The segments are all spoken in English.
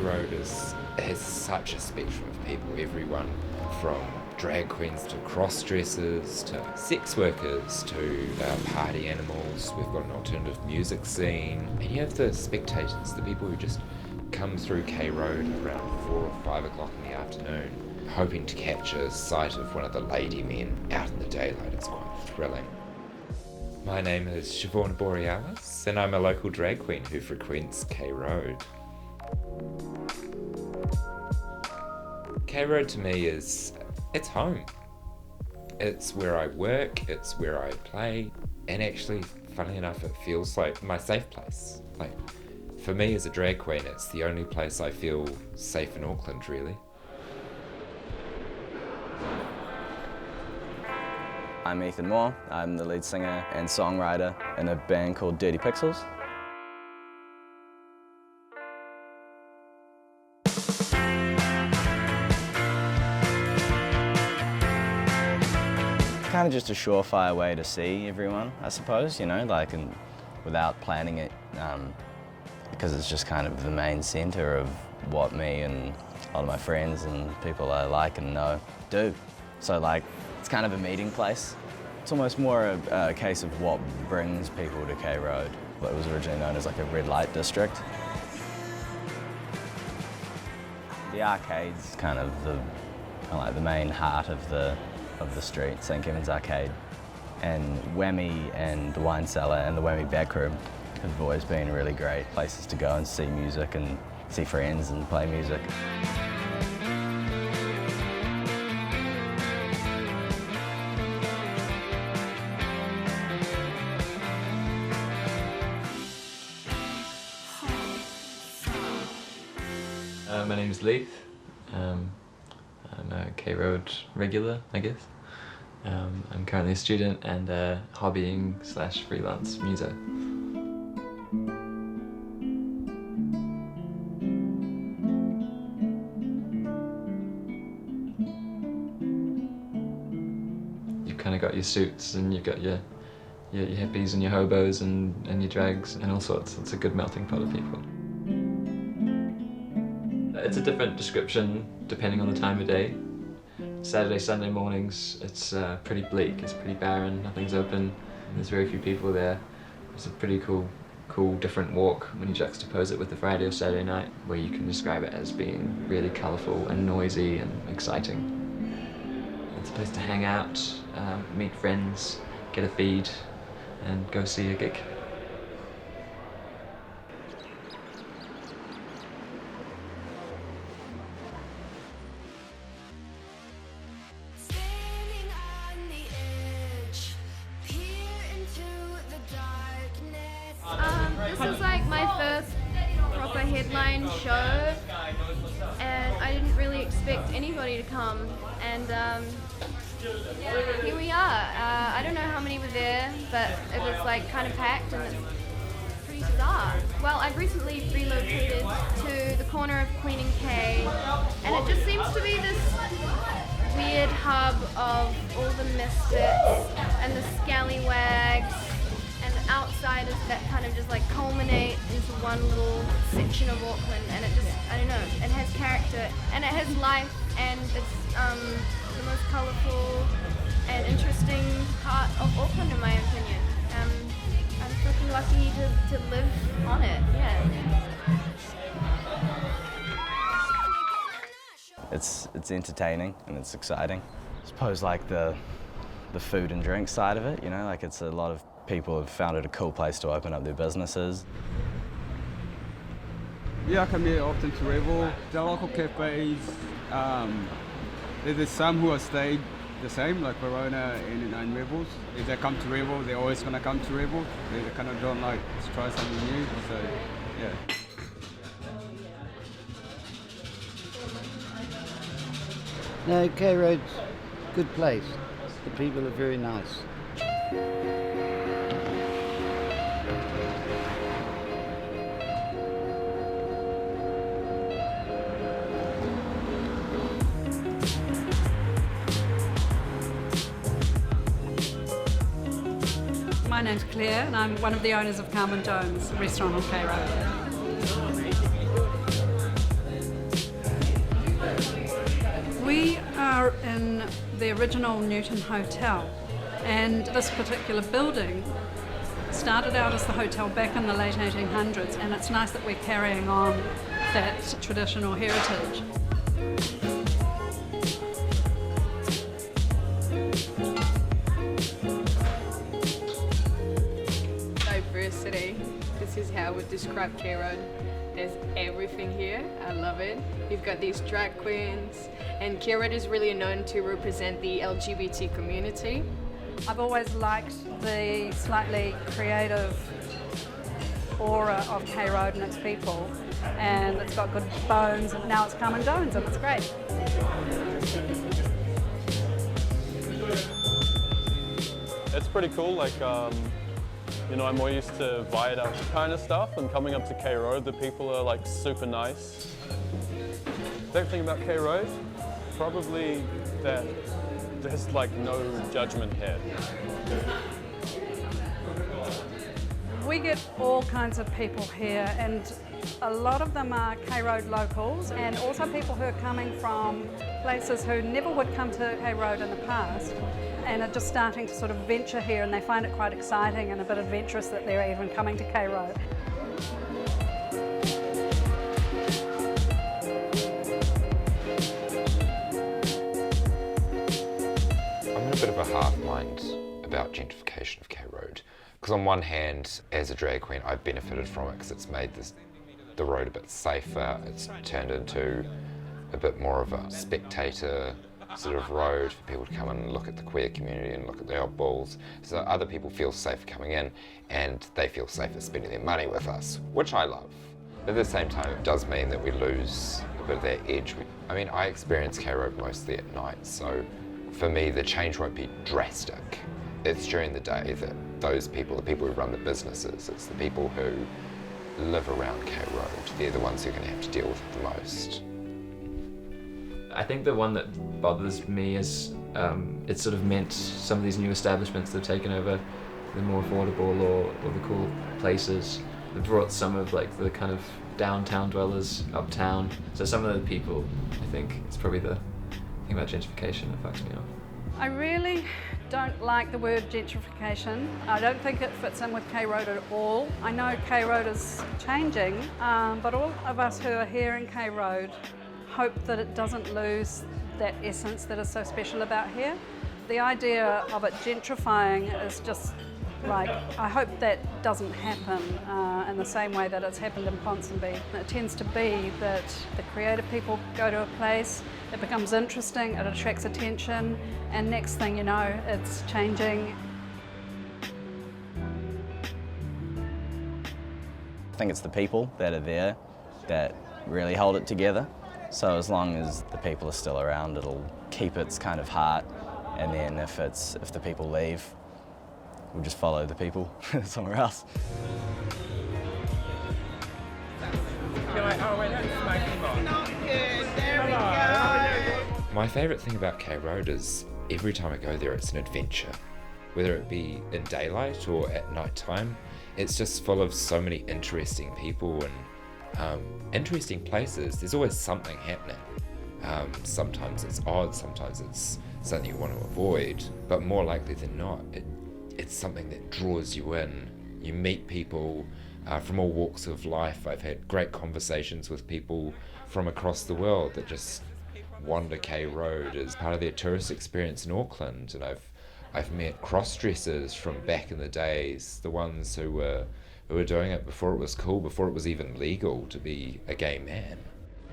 Road has such a spectrum of people, everyone from drag queens to cross-dressers to sex workers to party animals. We've got an alternative music scene, and you have the spectators, the people who just come through K Road around 4 or 5 o'clock in the afternoon, hoping to catch a sight of one of the lady men out in the daylight. It's quite thrilling. My name is Siobhan Borealis, and I'm a local drag queen who frequents K Road. K Road to me it's home. It's where I work, it's where I play, and actually, funnily enough, it feels like my safe place. Like, for me as a drag queen, it's the only place I feel safe in Auckland, really. I'm Ethan Moore. I'm the lead singer and songwriter in a band called Dirty Pixels. Kind of just a surefire way to see everyone, I suppose, you know, like, and without planning it, because it's just kind of the main centre of what me and a lot of my friends and people I like and know do. So, like, it's kind of a meeting place. It's almost more a case of what brings people to K Road. What was originally known as like a red light district. The arcade's kind of the main heart of the street, St Kevin's Arcade. And Whammy and the Wine Cellar and the Whammy Backroom have always been really great places to go and see music and see friends and play music. My name is Leith. I'm a K Road regular, I guess. I'm currently a student and a hobbying/freelance muso. You've kind of got your suits and you've got your hippies and your hobos and your drags and all sorts. It's a good melting pot of people. It's a different description depending on the time of day. Saturday, Sunday mornings, it's pretty bleak, it's pretty barren, nothing's open, there's very few people there. It's a pretty cool different walk when you juxtapose it with the Friday or Saturday night, where you can describe it as being really colourful and noisy and exciting. It's a place to hang out, meet friends, get a feed, and go see a gig. This is like my first proper headline show, and I didn't really expect anybody to come, and here we are. I don't know how many were there, but it was like kind of packed and it's pretty bizarre. Well, I've recently relocated to the corner of Queen and K, and it just seems to be this weird hub of all the misfits and the scallywags and outsiders that kind of just like culminate into one little section of Auckland, and it just, I don't know, it has character and it has life, and it's the most colourful and interesting part of Auckland in my opinion. I'm freaking lucky to live on it, yeah. It's entertaining and it's exciting. I suppose like the food and drink side of it, you know, like it's a lot of people have found it a cool place to open up their businesses. Yeah, I come here often to revel. The local cafes, there's some who have stayed the same, like Verona and Rebels. If they come to Rebel, they're always going to come to Rebel. They kind of don't like to try something new, so yeah. No, K Road's a good place. The people are very nice. My name's Claire and I'm one of the owners of Carmen Jones, a restaurant on K Road. are in the original Newton Hotel, and this particular building started out as the hotel back in the late 1800s, and it's nice that we're carrying on that traditional heritage. Diversity. This is how I would describe K Road. There's everything here. I love it. You've got these drag queens, and K Road is really known to represent the LGBT community. I've always liked the slightly creative aura of K Road and its people, and it's got good bones, and now it's come and goes, and it's great. It's pretty cool, like, you know, I'm more used to viaduct kind of stuff, and coming up to K Road, the people are like super nice. Favorite thing about K Road? Probably that there's like no judgment here. We get all kinds of people here, and a lot of them are K Road locals, and also people who are coming from places who never would come to K Road in the past, and are just starting to sort of venture here, and they find it quite exciting and a bit adventurous that they're even coming to K Road. I'm in a bit of a half mind about gentrification of K Road, because on one hand, as a drag queen, I've benefited from it because it's made the road a bit safer. It's turned into a bit more of a spectator sort of road for people to come and look at the queer community and look at the old bulls, so other people feel safe coming in and they feel safer spending their money with us, which I love. But at the same time, it does mean that we lose a bit of that edge. I mean, I experience K Road mostly at night, so for me the change won't be drastic. It's during the day that those people, the people who run the businesses, it's the people who live around K Road, they're the ones who are going to have to deal with it the most. I think the one that bothers me is it's sort of meant some of these new establishments that have taken over the more affordable or the cool places. They've brought some of like the kind of downtown dwellers uptown. So some of the people, I think, it's probably the thing about gentrification that fucks me off. I really don't like the word gentrification. I don't think it fits in with K Road at all. I know K Road is changing, but all of us who are here in K Road hope that it doesn't lose that essence that is so special about here. The idea of it gentrifying is just like, I hope that doesn't happen in the same way that it's happened in Ponsonby. It tends to be that the creative people go to a place, it becomes interesting, it attracts attention, and next thing you know, it's changing. I think it's the people that are there that really hold it together. So as long as the people are still around, it'll keep its kind of heart. And then if the people leave, we'll just follow the people somewhere else. My favourite thing about K Road is every time I go there, it's an adventure. Whether it be in daylight or at night time, it's just full of so many interesting people and interesting places. There's always something happening. Sometimes it's odd, sometimes it's something you want to avoid, but more likely than not, it's something that draws you in. You meet people from all walks of life. I've had great conversations with people from across the world that just wander K Road as part of their tourist experience in Auckland, and I've met cross-dressers from back in the days, the ones who were doing it before it was cool, before it was even legal to be a gay man.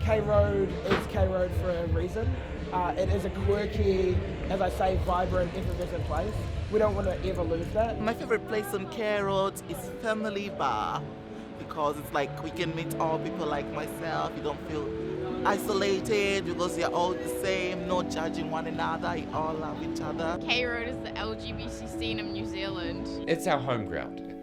K Road is K Road for a reason. It is a quirky, as I say, vibrant, effervescent place. We don't want to ever lose that. My favorite place on K Road is Family Bar, because it's like we can meet all people like myself. You don't feel isolated because you're all the same, no judging one another, you all love each other. K Road is the LGBT scene of New Zealand. It's our home ground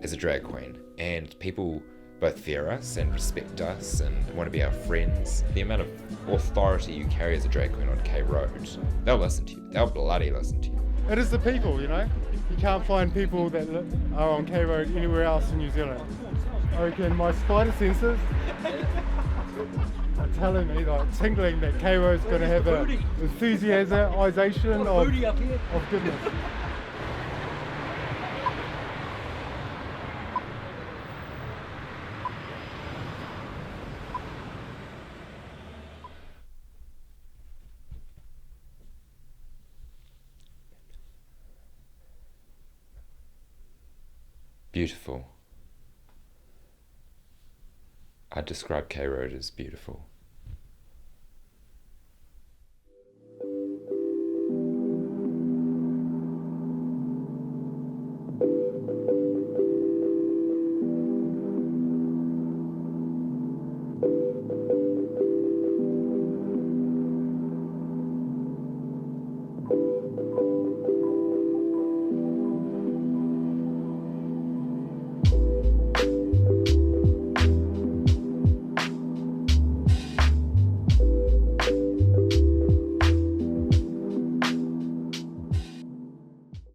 as a drag queen, and people both fear us and respect us and want to be our friends. The amount of authority you carry as a drag queen on K Road, they'll listen to you. They'll bloody listen to you. It is the people, you know? You can't find people that are on K Road anywhere else in New Zealand. I reckon my spider senses, like telling me, like tingling, that K Road's going to have a enthusiasm of goodness. Beautiful. I'd describe K Road as beautiful.